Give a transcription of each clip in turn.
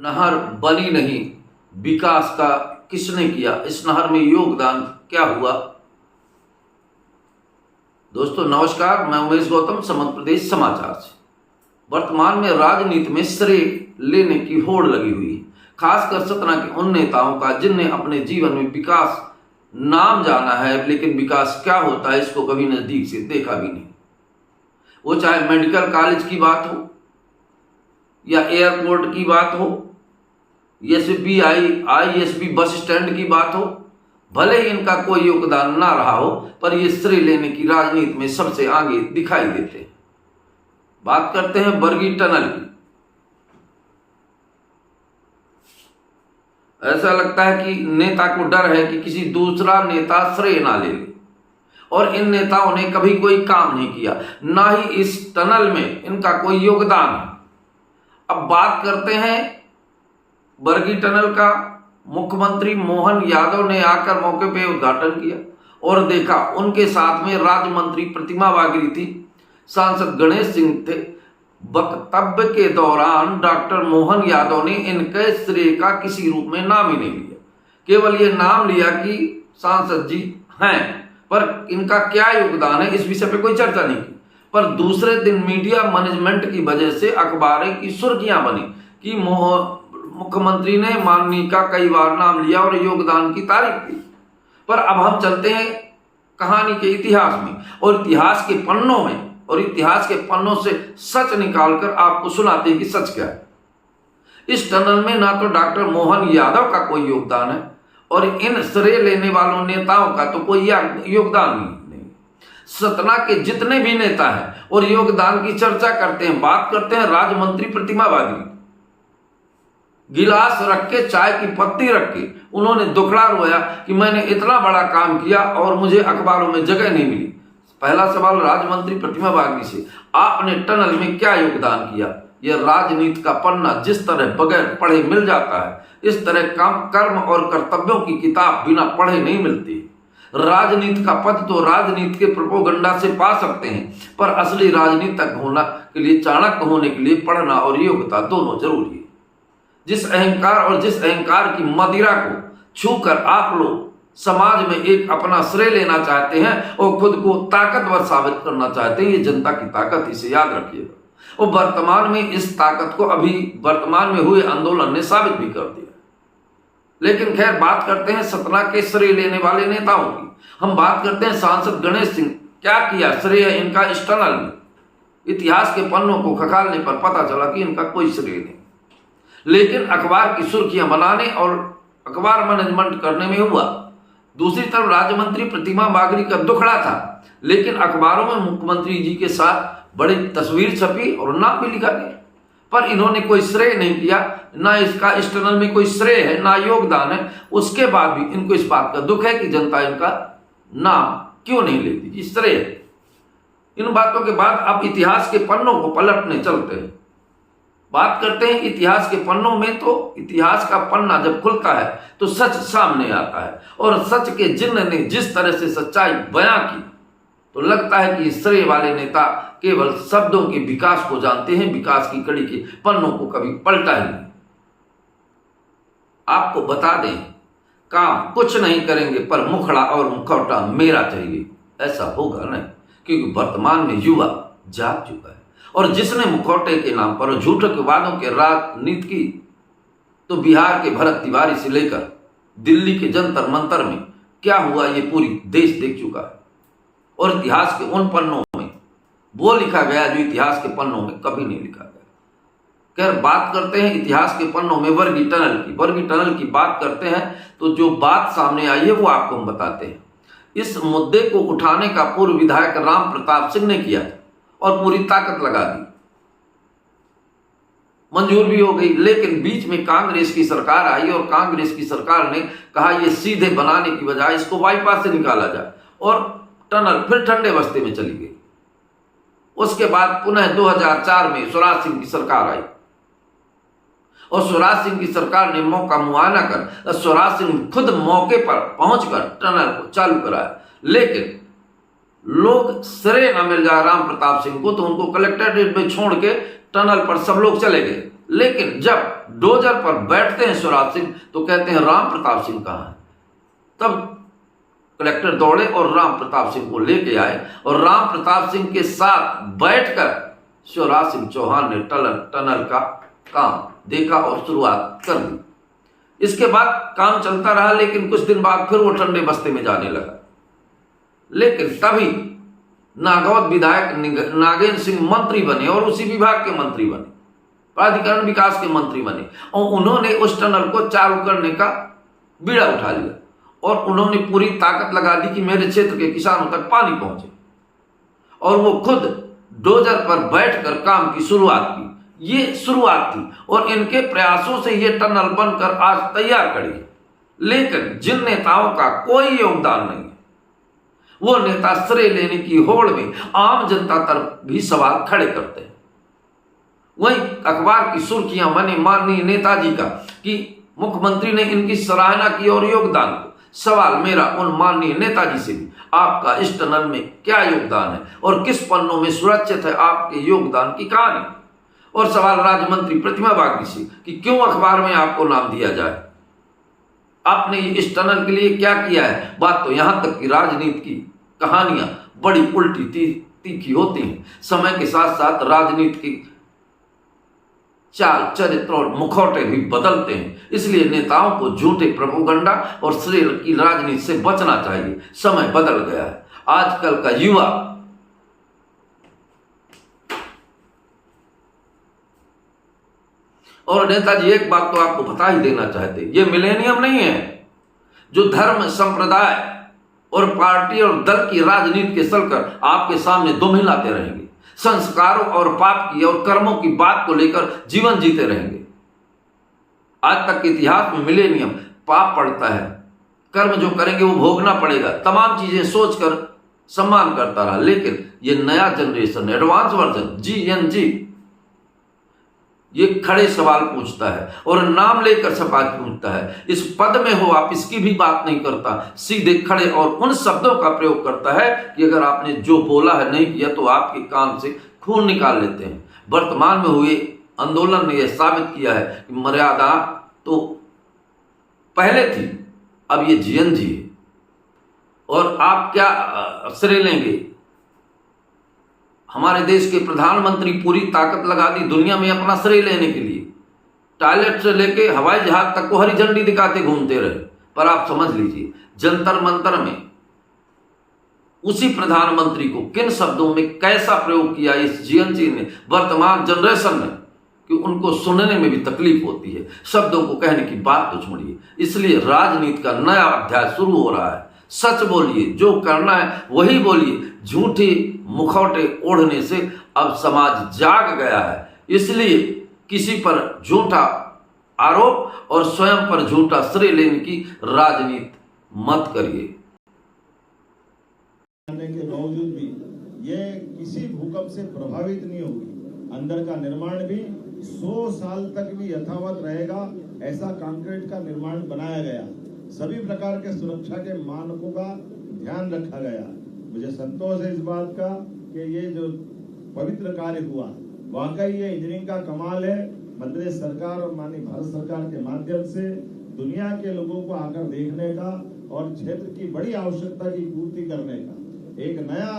नहर बनी नहीं, विकास का किसने किया, इस नहर में योगदान क्या हुआ। दोस्तों नमस्कार, मैं उमेश गौतम, मध्य प्रदेश समाचार से। वर्तमान में राजनीति में श्रेय लेने की होड़ लगी हुई है, खासकर सतना के उन नेताओं का जिनने अपने जीवन में विकास नाम जाना है, लेकिन विकास क्या होता है इसको कभी नजदीक से देखा भी नहीं। वो चाहे मेडिकल कॉलेज की बात हो या एयरपोर्ट की बात हो, SBI ISB बस स्टैंड की बात हो, भले ही इनका कोई योगदान ना रहा हो, पर ये श्रेय लेने की राजनीति में सबसे आगे दिखाई देते हैं। बात करते हैं बरगी टनल की। ऐसा लगता है कि नेता को डर है कि किसी दूसरा नेता श्रेय ना ले ले, और इन नेताओं ने कभी कोई काम नहीं किया, ना ही इस टनल में इनका कोई योगदान है। अब बात करते हैं बरगी टनल का। मुख्यमंत्री मोहन यादव ने आकर मौके पे उद्घाटन किया और देखा उनके साथ में राज्य मंत्री प्रतिमा बागरी थी, सांसद गणेश सिंह थे। वक्तव्य के दौरान डॉक्टर मोहन यादव ने इनके श्रेय का किसी रूप में नाम ही नहीं लिया, केवल ये नाम लिया कि सांसद जी हैं, पर इनका क्या योगदान है इस विषय पे कोई चर्चा नहीं की। पर दूसरे दिन मीडिया मैनेजमेंट की वजह से अखबारें की सुर्खियां बनी कि मुख्यमंत्री ने माननीय का कई बार नाम लिया और योगदान की तारीफ की। पर अब हम चलते हैं कहानी के इतिहास में, और इतिहास के पन्नों में, और इतिहास के पन्नों से सच निकालकर आपको सुनाते हैं कि सच क्या है। इस टनल में ना तो डॉक्टर मोहन यादव का कोई योगदान है, और इन श्रेय लेने वालों नेताओं का तो कोई योगदान नहीं। सतना के जितने भी नेता हैं और योगदान की चर्चा करते हैं, बात करते हैं राज्य मंत्री प्रतिमा बागरी। गिलास रख के, चाय की पत्ती रख के उन्होंने दुखड़ा रोया कि मैंने इतना बड़ा काम किया और मुझे अखबारों में जगह नहीं मिली। पहला सवाल राज्य मंत्री प्रतिमा बागरी से, आपने टनल में क्या योगदान किया। यह राजनीति का पन्ना जिस तरह बगैर पढ़े मिल जाता है, इस तरह कर्म और कर्तव्यों की किताब बिना पढ़े नहीं मिलती। राजनीति का पद तो राजनीति के प्रोपोगंडा से पा सकते हैं, पर असली राजनीतिक होना के लिए, चाणक्य होने के लिए पढ़ना और योग्यता दोनों जरूरी है। जिस अहंकार की मदिरा को छूकर आप लोग समाज में एक अपना श्रेय लेना चाहते हैं और खुद को ताकतवर साबित करना चाहते हैं, ये जनता की ताकत, इसे याद रखिएगा। और वर्तमान में इस ताकत को अभी वर्तमान में हुए आंदोलन ने साबित भी कर दिया। लेकिन खैर, बात करते हैं सतना के श्रेय लेने वाले नेताओं की। हम बात करते हैं सांसद गणेश सिंह। क्या किया श्रेय इनका इस टनल में। इतिहास के पन्नों को खंगालने पर पता चला कि इनका कोई श्रेय नहीं, लेकिन अखबार की सुर्खियां बनाने और अखबार मैनेजमेंट करने में हुआ। दूसरी तरफ राज्य मंत्री प्रतिमा बागरी का दुखड़ा था, लेकिन अखबारों में मुख्यमंत्री जी के साथ बड़ी तस्वीर छपी और नाम भी लिखा गया, पर इन्होंने कोई श्रेय नहीं किया। ना इसका इस टनल में कोई श्रेय है, ना योगदान है। उसके बाद भी इनको इस बात का दुख है कि जनता इनका नाम क्यों नहीं लेती, श्रेय। इन बातों के बाद अब इतिहास के पन्नों को पलटने चलते हैं। बात करते हैं इतिहास के पन्नों में। तो इतिहास का पन्ना जब खुलता है तो सच सामने आता है, और सच के जिन्होंने जिस तरह से सच्चाई बयां की, तो लगता है कि श्रेय वाले नेता केवल शब्दों के विकास को जानते हैं, विकास की कड़ी के पन्नों को कभी पलटा ही नहीं। आपको बता दें, काम कुछ नहीं करेंगे, पर मुखड़ा और मुखौटा मेरा चाहिए, ऐसा होगा नहीं, क्योंकि वर्तमान में युवा जाग चुका है। और जिसने मुखौटे के नाम पर झूठों के वादों के राजनीति की, तो बिहार के भरत तिवारी से लेकर दिल्ली के जंतर मंतर में क्या हुआ ये पूरी देश देख चुका है। और इतिहास के उन पन्नों में वो लिखा गया जो इतिहास के पन्नों में कभी नहीं लिखा गया। खैर, बात करते हैं इतिहास के पन्नों में बरगी टनल की। बरगी टनल की बात करते हैं तो जो बात सामने आई है वो आपको हम बताते हैं। इस मुद्दे को उठाने का पूर्व विधायक राम प्रताप सिंह ने किया और पूरी ताकत लगा दी, मंजूर भी हो गई। लेकिन बीच में कांग्रेस की सरकार आई और कांग्रेस की सरकार ने कहा ये सीधे बनाने की बजाय इसको बाईपास से निकाला जाए, और टनल फिर ठंडे बस्ते में चली गई। उसके बाद पुनः 2004 में स्वराज सिंह की सरकार आई, और स्वराज सिंह की सरकार ने मौका मुआयना कर स्वराज सिंह खुद मौके पर पहुंचकर टनल को चालू कराया। लेकिन लोग श्रेय न मिल जाए राम प्रताप सिंह को, तो उनको कलेक्ट्रेट में छोड़ के टनल पर सब लोग चले गए। लेकिन जब डोजर पर बैठते हैं शिवराज सिंह तो कहते हैं राम प्रताप सिंह कहाँ है। तब कलेक्टर दौड़े और राम प्रताप सिंह को लेके आए और राम प्रताप सिंह के साथ बैठकर शिवराज सिंह चौहान ने टनल का काम देखा और शुरुआत कर दी। इसके बाद काम चलता रहा, लेकिन कुछ दिन बाद फिर वो ठंडे बस्ते में जाने लगा। लेकिन तभी नागौद विधायक नागेंद्र सिंह मंत्री बने और उसी विभाग के मंत्री बने, प्राधिकरण विकास के मंत्री बने, और उन्होंने उस टनल को चालू करने का बीड़ा उठा लिया और उन्होंने पूरी ताकत लगा दी कि मेरे क्षेत्र के किसानों तक पानी पहुंचे, और वो खुद डोजर पर बैठकर काम की शुरुआत की। ये शुरुआत थी और इनके प्रयासों से ये टनल बनकर आज तैयार खड़ी है। लेकिन जिन नेताओं का कोई योगदान नहीं है, वो नेता श्रेय लेने की होड़ में आम जनता तरफ भी सवाल खड़े करते हैं। वहीं अखबार की सुर्खियां बनी माननीय नेताजी का कि मुख्यमंत्री ने इनकी सराहना की और योगदान को। सवाल मेरा उन माननीय नेताजी से भी, आपका इस टनल में क्या योगदान है और किस पन्नों में सुरक्षित है आपके योगदान की कहानी। और सवाल राज्य मंत्री प्रतिमा बागदी से कि क्यों अखबार में आपको नाम दिया जाए, आपने इस टनल के लिए क्या किया है। बात तो यहां तक कि राजनीति की कहानियां बड़ी उल्टी तीखी होती हैं। समय के साथ साथ राजनीति की चाल, चरित्र और मुखौटे भी बदलते हैं। इसलिए नेताओं को झूठे प्रोपेगेंडा और श्रेय की राजनीति से बचना चाहिए। समय बदल गया है। आजकल का युवा और नेताजी एक बात तो आपको बता ही देना चाहते, ये मिलेनियम नहीं है जो धर्म, संप्रदाय और पार्टी और दल की राजनीति के चलकर आपके सामने दुमिलाते रहेंगे। संस्कारों और पाप की और कर्मों की बात को लेकर जीवन जीते रहेंगे। आज तक के इतिहास में मिलेनियम पाप पड़ता है, कर्म जो करेंगे वो भोगना पड़ेगा, तमाम चीजें सोचकर सम्मान करता रहा। लेकिन ये नया जनरेशन, एडवांस वर्जन GNG, ये खड़े सवाल पूछता है और नाम लेकर सवाल पूछता है। इस पद में हो आप, इसकी भी बात नहीं करता, सीधे खड़े और उन शब्दों का प्रयोग करता है कि अगर आपने जो बोला है नहीं किया तो आपके कान से खून निकाल लेते हैं। वर्तमान में हुए आंदोलन ने यह साबित किया है कि मर्यादा तो पहले थी, अब ये GNG है। और आप क्या श्रेय लेंगे। हमारे देश के प्रधानमंत्री पूरी ताकत लगा दी दुनिया में अपना श्रेय लेने के लिए, टॉयलेट से लेके हवाई जहाज तक को हरी झंडी दिखाते घूमते रहे। पर आप समझ लीजिए, जंतर मंतर में उसी प्रधानमंत्री को किन शब्दों में कैसा प्रयोग किया इस GNG ने, वर्तमान जनरेशन ने, कि उनको सुनने में भी तकलीफ होती है। शब्दों को कहने की बात तो छोड़िए। इसलिए राजनीति का नया अध्याय शुरू हो रहा है। सच बोलिए, जो करना है वही बोलिए। झूठे मुखौटे ओढ़ने से अब समाज जाग गया है। इसलिए किसी पर झूठा आरोप और स्वयं पर झूठा श्रेय लेने की राजनीति मत करिए। के बावजूद भी ये किसी भूकंप से प्रभावित नहीं होगी। अंदर का निर्माण भी 100 साल तक भी यथावत रहेगा, ऐसा कंक्रीट का निर्माण बनाया गया। सभी प्रकार के सुरक्षा के मानकों का ध्यान रखा गया। मुझे संतोष है इस बात का कि ये जो पवित्र कार्य हुआ, वाकई ये इंजीनियरिंग का कमाल है। मध्य प्रदेश सरकार और माननीय भारत सरकार के माध्यम से दुनिया के लोगों को आकर देखने का और क्षेत्र की बड़ी आवश्यकता की पूर्ति करने का एक नया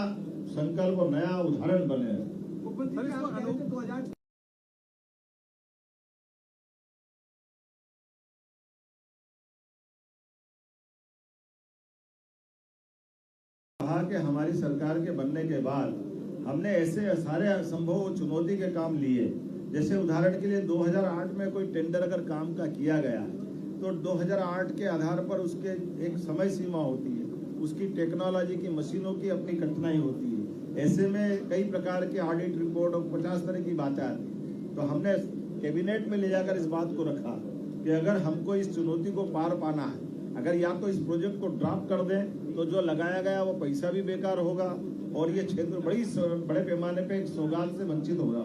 संकल्प और नया उदाहरण बने। कहा कि हमारी सरकार के बनने के बाद हमने ऐसे सारे संभव चुनौती के काम लिए। जैसे उदाहरण के लिए 2008 में कोई टेंडर अगर काम का किया गया तो 2008 के आधार पर उसके एक समय सीमा होती है, उसकी टेक्नोलॉजी की, मशीनों की अपनी कठिनाई होती है। ऐसे में कई प्रकार के ऑडिट रिपोर्ट और 50 तरह की बातें आती। तो हमने कैबिनेट में ले जाकर इस बात को रखा कि अगर हमको इस चुनौती को पार पाना है, अगर या तो इस प्रोजेक्ट को ड्रॉप कर दें तो जो लगाया गया वो पैसा भी बेकार होगा और ये क्षेत्र बड़े पैमाने पे एक सौगात से वंचित होगा।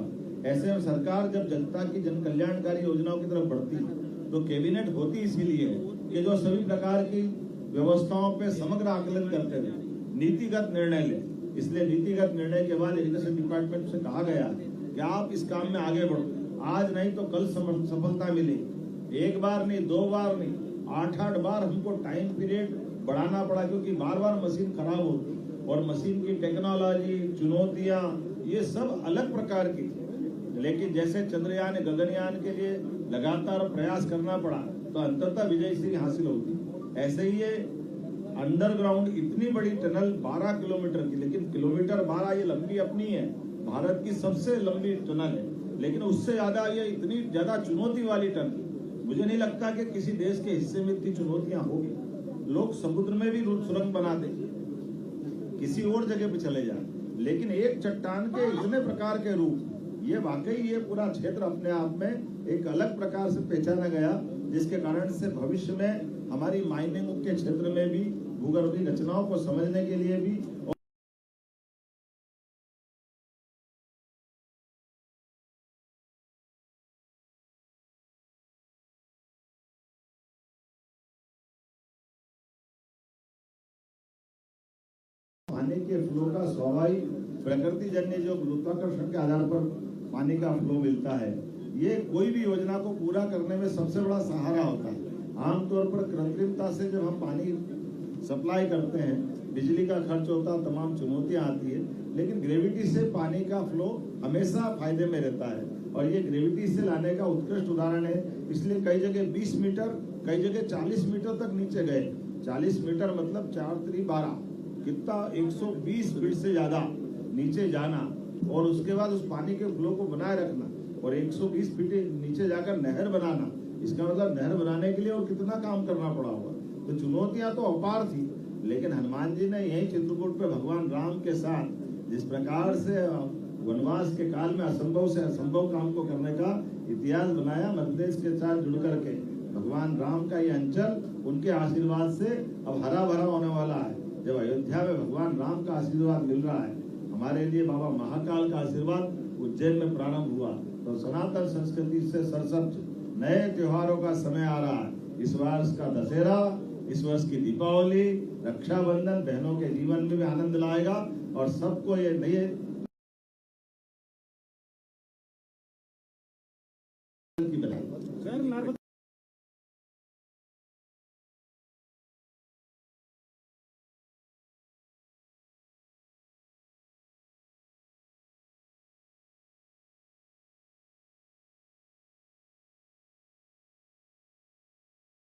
ऐसे में सरकार जब जनता की जन कल्याणकारी योजनाओं की तरफ बढ़ती है तो कैबिनेट होती इसीलिए कि जो सभी प्रकार की व्यवस्थाओं पे समग्र आकलन करते हुए नीतिगत निर्णय ले। इसलिए नीतिगत निर्णय के बाद एजुकेशन डिपार्टमेंट से कहा गया कि आप इस काम में आगे बढ़ो आज नहीं तो कल सफलता मिलेगी। एक बार नहीं, 2 बार नहीं, 8-8 बार हमको टाइम पीरियड बढ़ाना पड़ा, क्योंकि बार बार मशीन खराब होती और मशीन की टेक्नोलॉजी, चुनौतियां, ये सब अलग प्रकार की थी। लेकिन जैसे चंद्रयान, गगनयान के लिए लगातार प्रयास करना पड़ा तो अंततः विजयश्री हासिल होती। ऐसे ही ये अंडरग्राउंड इतनी बड़ी टनल 12 किलोमीटर की, लेकिन किलोमीटर 12 ये लंबी अपनी है, भारत की सबसे लंबी टनल है, लेकिन उससे ज्यादा ये इतनी ज्यादा चुनौती वाली टनल मुझे नहीं लगता कि किसी देश के हिस्से में इतनी चुनौतियां होगी। लोग समुद्र में भी सुरंग बना देंगे, किसी और जगह पे चले जाए, लेकिन एक चट्टान के इतने प्रकार के रूप, ये वाकई ये पूरा क्षेत्र अपने आप में एक अलग प्रकार से पहचाना गया, जिसके कारण से भविष्य में हमारी माइनिंग के क्षेत्र में भी, भूगर्भीय रचनाओं को समझने के लिए भी पानी के फ्लो का स्वाभाविक प्रकृति जन्य जो गुरुत्वाकर्षण के आधार पर पानी का फ्लो मिलता है, ये कोई भी योजना को पूरा करने में सबसे बड़ा सहारा होता है। आमतौर पर कृत्रिमता से जब हम पानी सप्लाई करते हैं, बिजली का खर्च होता है, तमाम चुनौतियां आती है, लेकिन ग्रेविटी से पानी का फ्लो हमेशा फायदे में रहता है और ये ग्रेविटी से लाने का उत्कृष्ट उदाहरण है। इसलिए कई जगह 20 मीटर, कई जगह 40 मीटर तक नीचे गए। 40 मीटर मतलब 4×3=12, कितना 120 फीट से ज्यादा नीचे जाना और उसके बाद उस पानी के फ्लो को बनाए रखना और 120 फीट नीचे जाकर नहर बनाना, इसका मतलब नहर बनाने के लिए और कितना काम करना पड़ा होगा। तो चुनौतियां तो अपार थी, लेकिन हनुमान जी ने यही चित्रकूट पे भगवान राम के साथ जिस प्रकार से वनवास के काल में असंभव से असंभव काम को करने का इतिहास बनाया, मध्य प्रदेश के साथ जुड़ करके भगवान राम का ये अंचल उनके आशीर्वाद से अब हरा भरा होने वाला है। जब अयोध्या में भगवान राम का आशीर्वाद मिल रहा है, हमारे लिए बाबा महाकाल का आशीर्वाद उज्जैन में प्रारंभ हुआ, तो सनातन संस्कृति से सरसब्ज नए त्योहारों का समय आ रहा है। इस वर्ष का दशहरा, इस वर्ष की दीपावली, रक्षाबंधन बहनों के जीवन में भी आनंद लाएगा और सबको ये नए